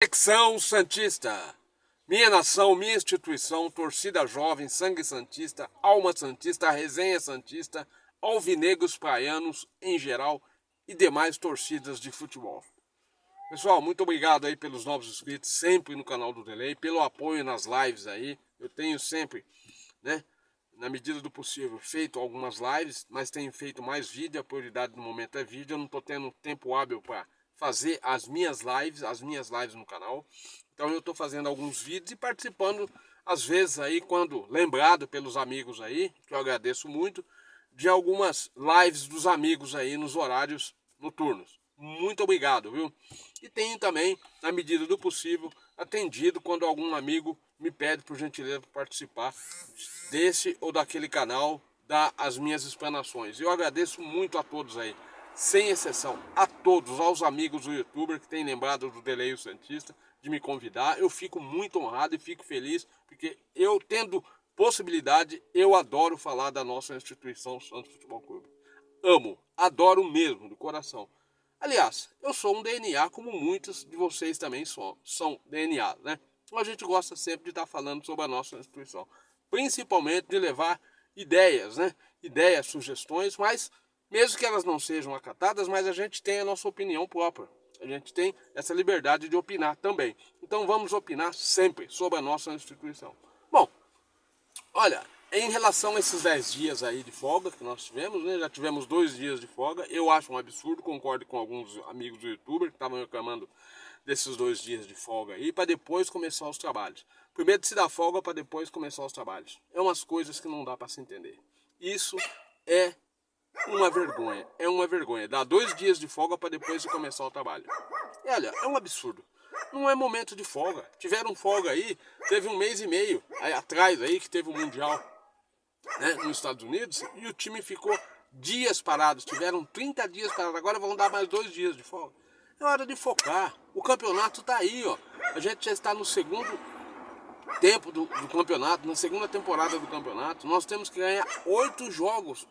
Conexão Santista, minha nação, minha instituição, torcida jovem, sangue santista, alma santista, resenha santista, alvinegros praianos em geral e demais torcidas de futebol. Pessoal, muito obrigado aí pelos novos inscritos, sempre no canal do Delay, pelo apoio nas lives aí. Eu tenho sempre, na medida do possível, feito algumas lives, mas tenho feito mais vídeo, a prioridade no momento é vídeo. Eu não estou tendo tempo hábil para fazer as minhas lives no canal. Então eu estou fazendo alguns vídeos e participando, às vezes aí, quando lembrado pelos amigos aí, que eu agradeço muito, de algumas lives dos amigos aí nos horários noturnos. Muito obrigado, viu? E tenho também, na medida do possível, atendido quando algum amigo me pede por gentileza para participar desse ou daquele canal, dar as minhas explanações. Eu agradeço muito a todos aí, sem exceção, a todos, aos amigos do youtuber que têm lembrado do Delay Santista, de me convidar. Eu fico muito honrado e fico feliz, porque eu tendo possibilidade, eu adoro falar da nossa instituição Santos Futebol Clube. Amo, adoro mesmo, do coração. Aliás, eu sou um DNA como muitos de vocês também são DNA, né? Então a gente gosta sempre de estar falando sobre a nossa instituição, principalmente de levar ideias, né? Ideias, sugestões, mas mesmo que elas não sejam acatadas, mas a gente tem a nossa opinião própria. A gente tem essa liberdade de opinar também. Então vamos opinar sempre sobre a nossa instituição. Bom, olha, em relação a esses 10 dias aí de folga que nós tivemos, né? Já tivemos 2 dias de folga. Eu acho um absurdo, concordo com alguns amigos do youtuber que estavam reclamando desses 2 dias de folga aí, para depois começar os trabalhos. Primeiro de se dar folga para depois começar os trabalhos. É umas coisas que não dá para se entender. Isso é uma vergonha, é uma vergonha. Dar 2 dias de folga para depois começar o trabalho. E olha, é um absurdo. Não é momento de folga. Tiveram folga aí, teve 1 mês e meio aí atrás aí que teve o Mundial, né, nos Estados Unidos, e o time ficou dias parados. Tiveram 30 dias parados, agora vão dar mais 2 dias de folga. É hora de focar. O campeonato está aí, ó. A gente já está no segundo tempo do campeonato, na segunda temporada do campeonato. Nós temos que ganhar 8 jogos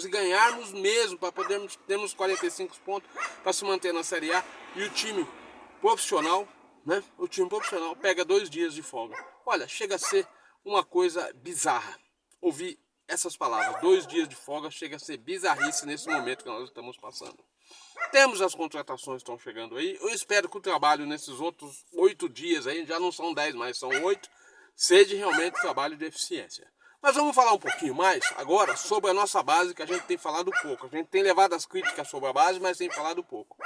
e ganharmos mesmo para podermos termos 45 pontos para se manter na Série A. E o time profissional, né? O time profissional pega 2 dias de folga. Olha, chega a ser uma coisa bizarra. Ouvir essas palavras, 2 dias de folga, chega a ser bizarrice nesse momento que nós estamos passando. Temos as contratações que estão chegando aí. Eu espero que o trabalho nesses outros 8 dias aí, já não são 10 mais, são 8, seja realmente trabalho de eficiência. Mas vamos falar um pouquinho mais agora sobre a nossa base, que a gente tem falado pouco. A gente tem levado as críticas sobre a base, mas tem falado pouco.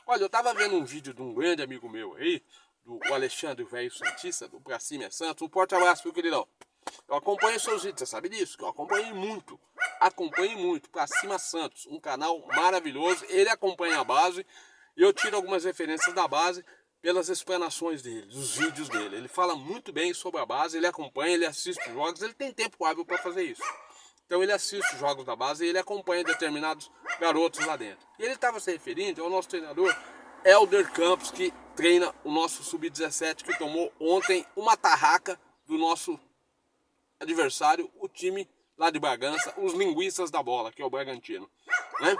Olha, eu estava vendo um vídeo de um grande amigo meu aí, do Alexandre Velho Santista, do Pra Cima é Santos. Um forte abraço, meu queridão. Eu acompanho seus vídeos, você sabe disso? Que eu acompanhei muito. Acompanhe muito, Pra Cima Santos, um canal maravilhoso. Ele acompanha a base e eu tiro algumas referências da base pelas explanações dele, dos vídeos dele. Ele fala muito bem sobre a base, ele acompanha, ele assiste jogos, ele tem tempo hábil para fazer isso. Então ele assiste os jogos da base e ele acompanha determinados garotos lá dentro. E ele estava se referindo ao nosso treinador Helder Campos, que treina o nosso Sub-17, que tomou ontem uma tarraca do nosso adversário, o time lá de Bragança, os linguiças da bola, que é o Bragantino, né?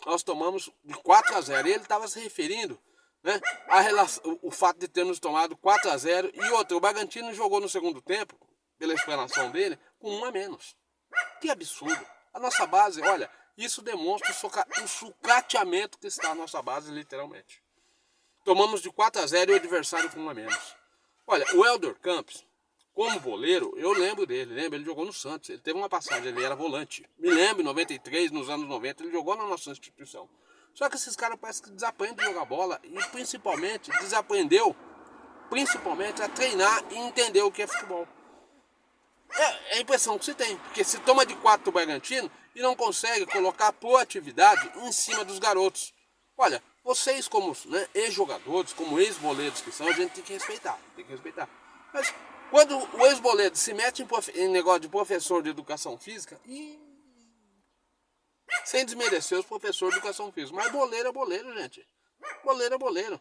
Nós tomamos de 4-0. E ele estava se referindo, né, a relação, o fato de termos tomado 4-0 e outro, o Bragantino jogou no segundo tempo, pela explanação dele, com 1 a menos. Que absurdo. A nossa base, olha, isso demonstra o sucateamento que está a nossa base, literalmente. Tomamos de 4-0 e o adversário com 1 a menos. Olha, o Helder Campos, como boleiro, eu lembro dele, ele jogou no Santos, ele teve uma passagem, ele era volante. Me lembro, em 93, nos anos 90, ele jogou na nossa instituição. Só que esses caras parecem que desaprendem de jogar bola e principalmente desaprendeu a treinar e entender o que é futebol. É a impressão que se tem, porque se toma de 4 do Bragantino e não consegue colocar proatividade em cima dos garotos. Olha, vocês como, né, ex-jogadores, como ex-boleiros que são, a gente tem que respeitar, Mas quando o ex-boleiro se mete em negócio de professor de educação física, sem desmerecer os professores de educação física, mas boleiro é boleiro, gente. Boleiro é boleiro.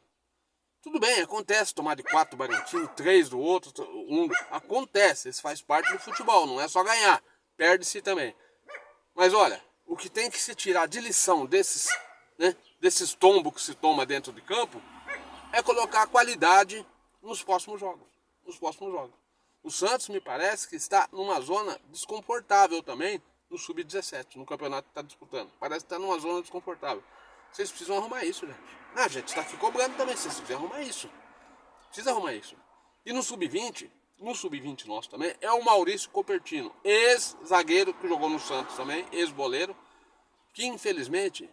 Tudo bem, acontece tomar de 4 do Bragantino, 3 do outro, 1 acontece, isso faz parte do futebol, não é só ganhar, perde-se também. Mas olha, o que tem que se tirar de lição desses, né, desses tombos que se toma dentro de campo, é colocar qualidade nos próximos jogos. O Santos me parece que está numa zona desconfortável também no Sub-17, no campeonato que está disputando. Parece que está numa zona desconfortável. Vocês precisam arrumar isso, gente. A gente está aqui cobrando também, vocês precisam arrumar isso. Precisa arrumar isso. E no Sub-20 nosso também, é o Maurício Copertino, ex-zagueiro que jogou no Santos também, ex-boleiro, que infelizmente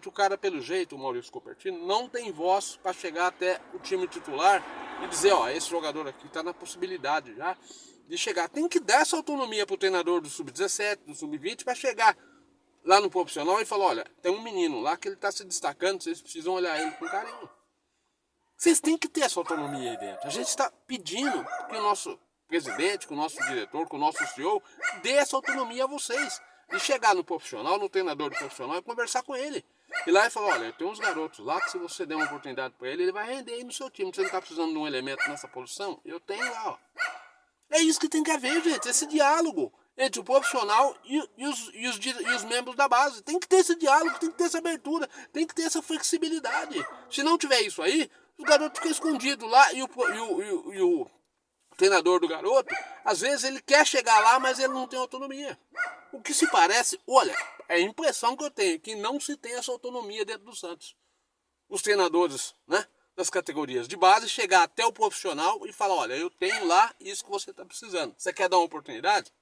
o cara, pelo jeito, o Maurício Copertino, não tem voz para chegar até o time titular e dizer, ó, esse jogador aqui está na possibilidade já de chegar. Tem que dar essa autonomia pro treinador do Sub-17, do Sub-20, para chegar lá no profissional e falar, olha, tem um menino lá que ele está se destacando, vocês precisam olhar ele com carinho. Vocês têm que ter essa autonomia aí dentro. A gente está pedindo que o nosso presidente, que o nosso diretor, que o nosso CEO dê essa autonomia a vocês. E chegar no profissional, no treinador do profissional e conversar com ele. E lá e falar, olha, tem uns garotos lá que se você der uma oportunidade para ele, ele vai render aí no seu time. Você não está precisando de um elemento nessa posição? Eu tenho lá, ó. É isso que tem que haver, gente. Esse diálogo entre o profissional e os membros da base. Tem que ter esse diálogo, tem que ter essa abertura, tem que ter essa flexibilidade. Se não tiver isso aí, os garotos ficam escondidos lá e o treinador do garoto, às vezes ele quer chegar lá, mas ele não tem autonomia. O que se parece, olha, é a impressão que eu tenho, que não se tem essa autonomia dentro do Santos. Os treinadores, né, das categorias de base, chegar até o profissional e falar, olha, eu tenho lá isso que você está precisando. Você quer dar uma oportunidade?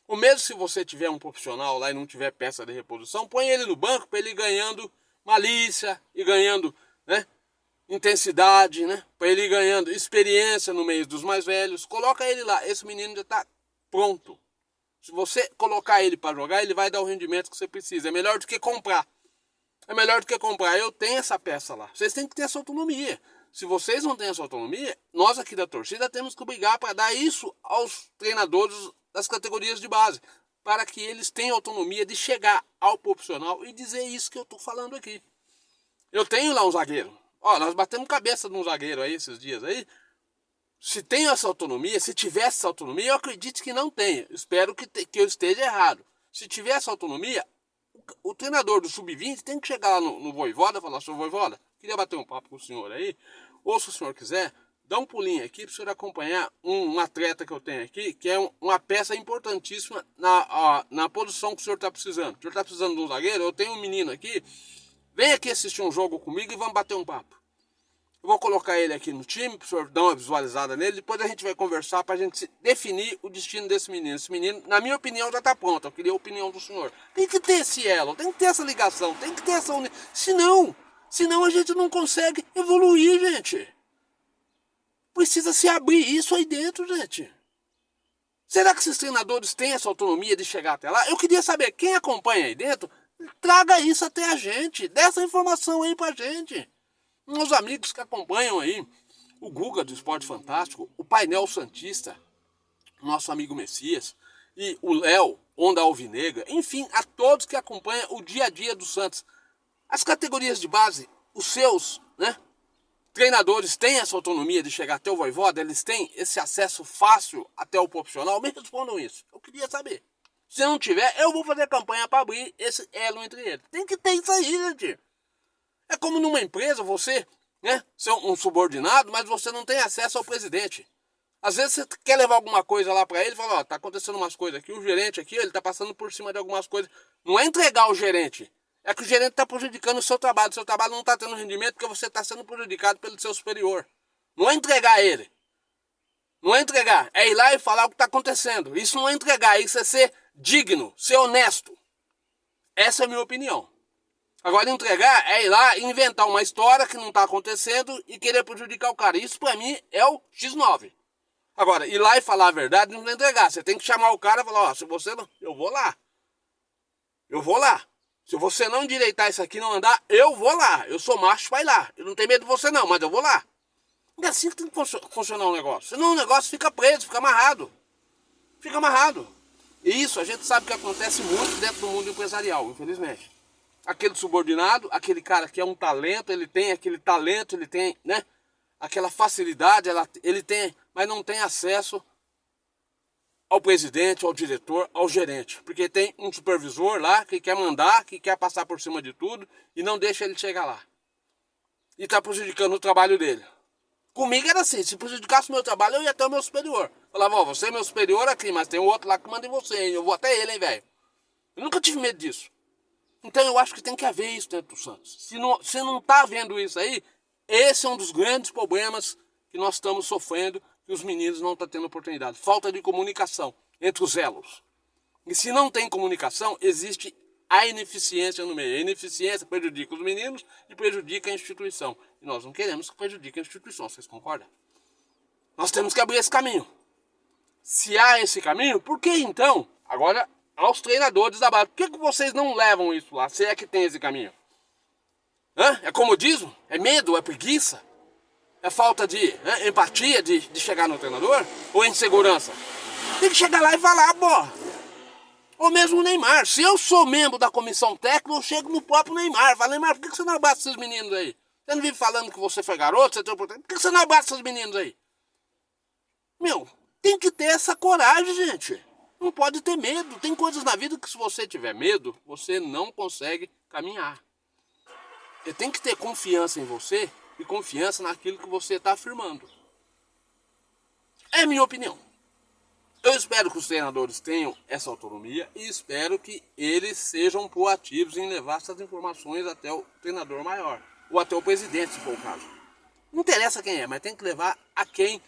Ou mesmo se você tiver um profissional lá e não tiver peça de reposição, põe ele no banco para ele ir ganhando malícia e ganhando, né, intensidade, né? Para ele ir ganhando experiência no meio dos mais velhos. Coloca ele lá. Esse menino já está pronto. Se você colocar ele para jogar, ele vai dar o rendimento que você precisa. É melhor do que comprar. É melhor do que comprar. Eu tenho essa peça lá. Vocês têm que ter essa autonomia. Se vocês não têm essa autonomia, nós aqui da torcida temos que brigar para dar isso aos treinadores das categorias de base. Para que eles tenham autonomia de chegar ao profissional e dizer isso que eu estou falando aqui. Eu tenho lá um zagueiro. Ó, nós batemos cabeça num zagueiro aí esses dias aí. Se tem essa autonomia, se tivesse essa autonomia, eu acredito que não tenha. Espero que eu esteja errado. Se tiver essa autonomia, o treinador do Sub-20 tem que chegar lá no Voivoda e falar, seu Voivoda, queria bater um papo com o senhor aí. Ou se o senhor quiser, dá um pulinho aqui para o senhor acompanhar um atleta que eu tenho aqui, que é uma peça importantíssima na posição que o senhor está precisando. O senhor está precisando de um zagueiro? Eu tenho um menino aqui. Vem aqui assistir um jogo comigo e vamos bater um papo. Eu vou colocar ele aqui no time, para o senhor dar uma visualizada nele. Depois a gente vai conversar para a gente definir o destino desse menino. Esse menino, na minha opinião, já está pronto. Eu queria a opinião do senhor. Tem que ter esse elo, tem que ter essa ligação, tem que ter essa união. Senão a gente não consegue evoluir, gente. Precisa se abrir isso aí dentro, gente. Será que esses treinadores têm essa autonomia de chegar até lá? Eu queria saber, quem acompanha aí dentro, traga isso até a gente. Dê essa informação aí pra gente. Meus amigos que acompanham aí, o Guga do Esporte Fantástico, o Painel Santista, nosso amigo Messias, e o Léo, Onda Alvinegra, enfim, a todos que acompanham o dia a dia do Santos. As categorias de base, os seus, né, treinadores têm essa autonomia de chegar até o Voivoda? Eles têm esse acesso fácil até o profissional? Me respondam isso. Eu queria saber. Se não tiver, eu vou fazer campanha para abrir esse elo entre eles. Tem que ter isso aí, gente. É como numa empresa, você, né, ser um subordinado, mas você não tem acesso ao presidente. Às vezes você quer levar alguma coisa lá para ele e fala, ó, tá acontecendo umas coisas aqui, o gerente aqui, ele tá passando por cima de algumas coisas. Não é entregar o gerente, é que o gerente tá prejudicando o seu trabalho não tá tendo rendimento porque você tá sendo prejudicado pelo seu superior. Não é entregar ele. Não é entregar, é ir lá e falar o que tá acontecendo. Isso não é entregar, isso é ser digno, ser honesto. Essa é a minha opinião. Agora entregar é ir lá e inventar uma história que não está acontecendo e querer prejudicar o cara. Isso pra mim é o X9. Agora, ir lá e falar a verdade não é entregar. Você tem que chamar o cara e falar, ó, se você não... Eu vou lá. Eu vou lá. Se você não endireitar isso aqui e não andar, eu vou lá. Eu sou macho, vai lá. Eu não tenho medo de você não, mas eu vou lá. É assim que tem que funcionar o negócio. Senão o negócio fica preso, fica amarrado. Fica amarrado. E isso a gente sabe que acontece muito dentro do mundo empresarial, infelizmente. Aquele subordinado, aquele cara que é um talento, ele tem aquele talento, ele tem, né, aquela facilidade, ele tem, mas não tem acesso ao presidente, ao diretor, ao gerente. Porque tem um supervisor lá que quer mandar, que quer passar por cima de tudo e não deixa ele chegar lá. e tá prejudicando o trabalho dele. Comigo era assim, se prejudicasse o meu trabalho, eu ia até o meu superior. Falava, ó, você é meu superior aqui, mas tem um outro lá que manda em você, hein? Eu vou até ele, hein, velho. Eu nunca tive medo disso. Então eu acho que tem que haver isso dentro do Santos. Se não tá havendo isso aí, esse é um dos grandes problemas que nós estamos sofrendo, que os meninos não estão tendo oportunidade. Falta de comunicação entre os elos. E se não tem comunicação, existe a ineficiência no meio. A ineficiência prejudica os meninos e prejudica a instituição. E nós não queremos que prejudique a instituição, vocês concordam? Nós temos que abrir esse caminho. Se há esse caminho, por que então? Agora, aos treinadores da base, por que vocês não levam isso lá, se é que tem esse caminho? É comodismo? É medo? É preguiça? É falta de empatia de chegar no treinador? Ou é insegurança? Tem que chegar lá e falar, pô. Ou mesmo o Neymar. Se eu sou membro da comissão técnica, eu chego no próprio Neymar. Falo, Neymar, por que você não abraça esses meninos aí? Você não vive falando que você foi garoto, você tem oportunidade. Por que você não abraça esses meninos aí? Meu, tem que ter essa coragem, gente. Não pode ter medo. Tem coisas na vida que se você tiver medo, você não consegue caminhar. Você tem que ter confiança em você e confiança naquilo que você está afirmando. É a minha opinião. Eu espero que os treinadores tenham essa autonomia e espero que eles sejam proativos em levar essas informações até o treinador maior. Ou até o presidente, se for o caso. Não interessa quem é, mas tem que levar a quem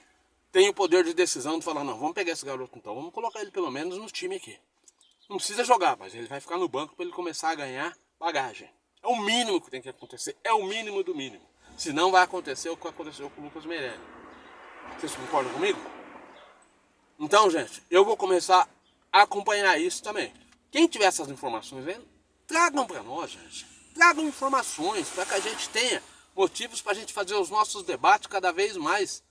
tem o poder de decisão de falar, não, vamos pegar esse garoto então, vamos colocar ele pelo menos no time aqui. Não precisa jogar, mas ele vai ficar no banco para ele começar a ganhar bagagem. É o mínimo que tem que acontecer, é o mínimo do mínimo. Senão vai acontecer o que aconteceu com o Lucas Meirelles. Vocês concordam comigo? Então, gente, eu vou começar a acompanhar isso também. Quem tiver essas informações aí, tragam para nós, gente. Tragam informações para que a gente tenha motivos para a gente fazer os nossos debates cada vez mais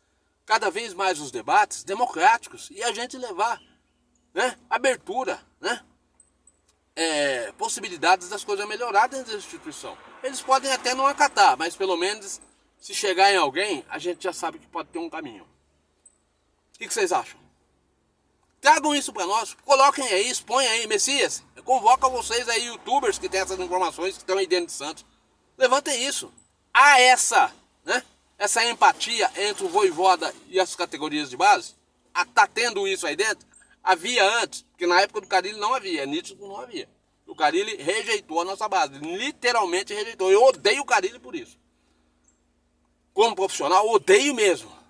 os debates democráticos e a gente levar, né, abertura, né, possibilidades das coisas melhorar dentro da instituição. Eles podem até não acatar, mas pelo menos se chegar em alguém, a gente já sabe que pode ter um caminho. O que vocês acham? Tragam isso para nós, coloquem aí, exponham aí, Messias, convoca vocês aí, youtubers que têm essas informações, que estão aí dentro de Santos. Levantem isso. Há essa empatia entre o Voivoda e as categorias de base? Tá tendo isso aí dentro? Havia antes, porque na época do Carille não havia, nítido que não havia. O Carille rejeitou a nossa base, literalmente rejeitou. Eu odeio o Carille por isso. Como profissional, odeio mesmo.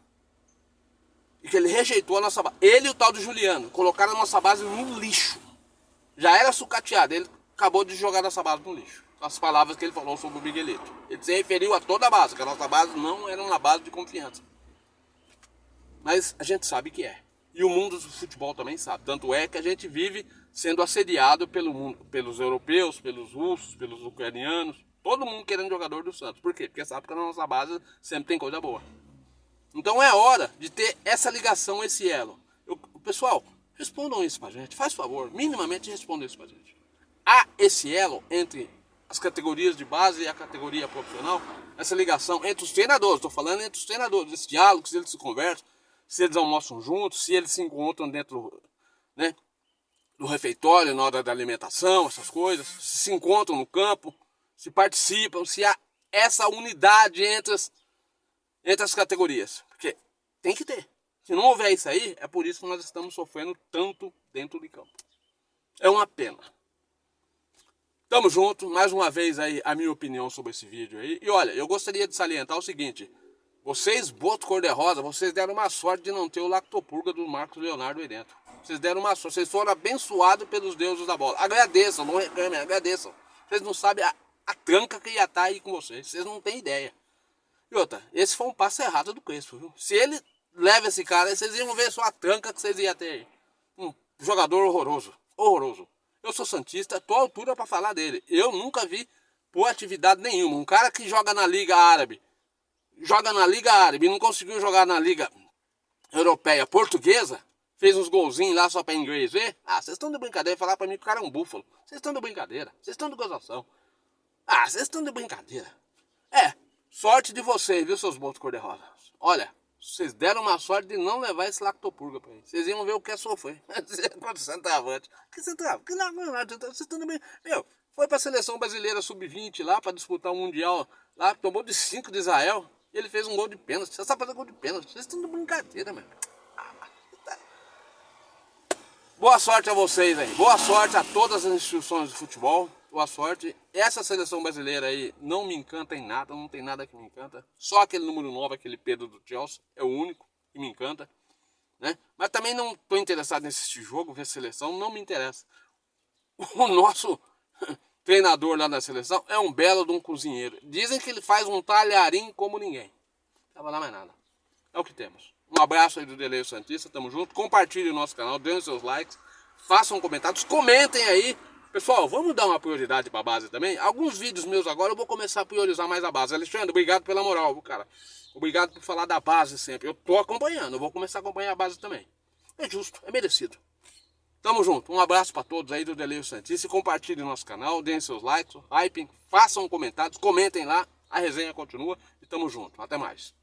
E que ele rejeitou a nossa base. Ele e o tal de Juliano colocaram a nossa base no lixo. Já era sucateado, ele acabou de jogar nossa base no lixo. As palavras que ele falou sobre o Miguelito. Ele se referiu a toda a base, que a nossa base não era uma base de confiança. Mas a gente sabe que é. E o mundo do futebol também sabe. Tanto é que a gente vive sendo assediado pelo mundo, pelos europeus, pelos russos, pelos ucranianos. Todo mundo querendo jogador do Santos. Por quê? Porque sabe que na nossa base sempre tem coisa boa. Então é hora de ter essa ligação, esse elo. Pessoal, respondam isso pra gente. Faz favor, minimamente respondam isso pra gente. Há esse elo entre as categorias de base e a categoria profissional? Essa ligação entre os treinadores, estou falando entre os treinadores, esse diálogo, se eles se conversam, se eles almoçam juntos, se eles se encontram dentro, né, do refeitório, na hora da alimentação, essas coisas, se encontram no campo, se participam, se há essa unidade entre as categorias. Porque tem que ter. Se não houver isso aí, é por isso que nós estamos sofrendo tanto dentro de campo. É uma pena. Tamo junto, mais uma vez aí a minha opinião sobre esse vídeo aí. E olha, eu gostaria de salientar o seguinte. Vocês, Boto Cor-de-Rosa, vocês deram uma sorte de não ter o lactopurga do Marcos Leonardo aí dentro. Vocês deram uma sorte, vocês foram abençoados pelos deuses da bola. Agradeçam, não reclamem, agradeçam. Vocês não sabem a tranca que ia estar aí com vocês. Vocês não têm ideia. E outra, esse foi um passo errado do Crespo, viu? Se ele leva esse cara aí, vocês iam ver só a tranca que vocês iam ter aí. Um jogador horroroso, horroroso. Eu sou santista, tô à altura para falar dele. Eu nunca vi por atividade nenhuma. Um cara que joga na Liga Árabe, e não conseguiu jogar na Liga Europeia Portuguesa, fez uns golzinhos lá só para inglês ver. Vocês estão de brincadeira, falar para mim que o cara é um búfalo. Vocês estão de brincadeira, vocês estão de gozação. Vocês estão de brincadeira. Sorte de vocês, viu, seus Botos Cor-de-Rosa. Olha, vocês deram uma sorte de não levar esse lactopurga pra eles. Vocês iam ver o que é sofrer. Quanto centroavante. Que centroavante? Que não, vocês estão bem. Meu, foi pra seleção brasileira sub-20 lá pra disputar o Mundial lá, tomou de 5 de Israel, e ele fez um gol de pênalti. Você sabe fazer gol de pênalti, vocês estão de brincadeira, meu. Boa sorte a vocês aí, boa sorte a todas as instituições de futebol, boa sorte. Essa seleção brasileira aí não me encanta em nada, não tem nada que me encanta. Só aquele número 9, aquele Pedro do Chelsea, é o único que me encanta, né? Mas também não estou interessado nesse jogo, ver seleção, não me interessa. O nosso treinador lá na seleção é um belo de um cozinheiro. Dizem que ele faz um talharim como ninguém. Não vai lá mais nada. É o que temos. Um abraço aí do Deleio Santista, tamo junto. Compartilhe o nosso canal, dêem seus likes, façam comentários, comentem aí. Pessoal, vamos dar uma prioridade pra base também? Alguns vídeos meus agora eu vou começar a priorizar mais a base. Alexandre, obrigado pela moral, cara. Obrigado por falar da base sempre. Eu tô acompanhando, eu vou começar a acompanhar a base também. É justo, é merecido. Tamo junto, um abraço pra todos aí do Deleio Santista. Compartilhem o nosso canal, deem seus likes, hypem, façam comentários, comentem lá. A resenha continua e tamo junto. Até mais.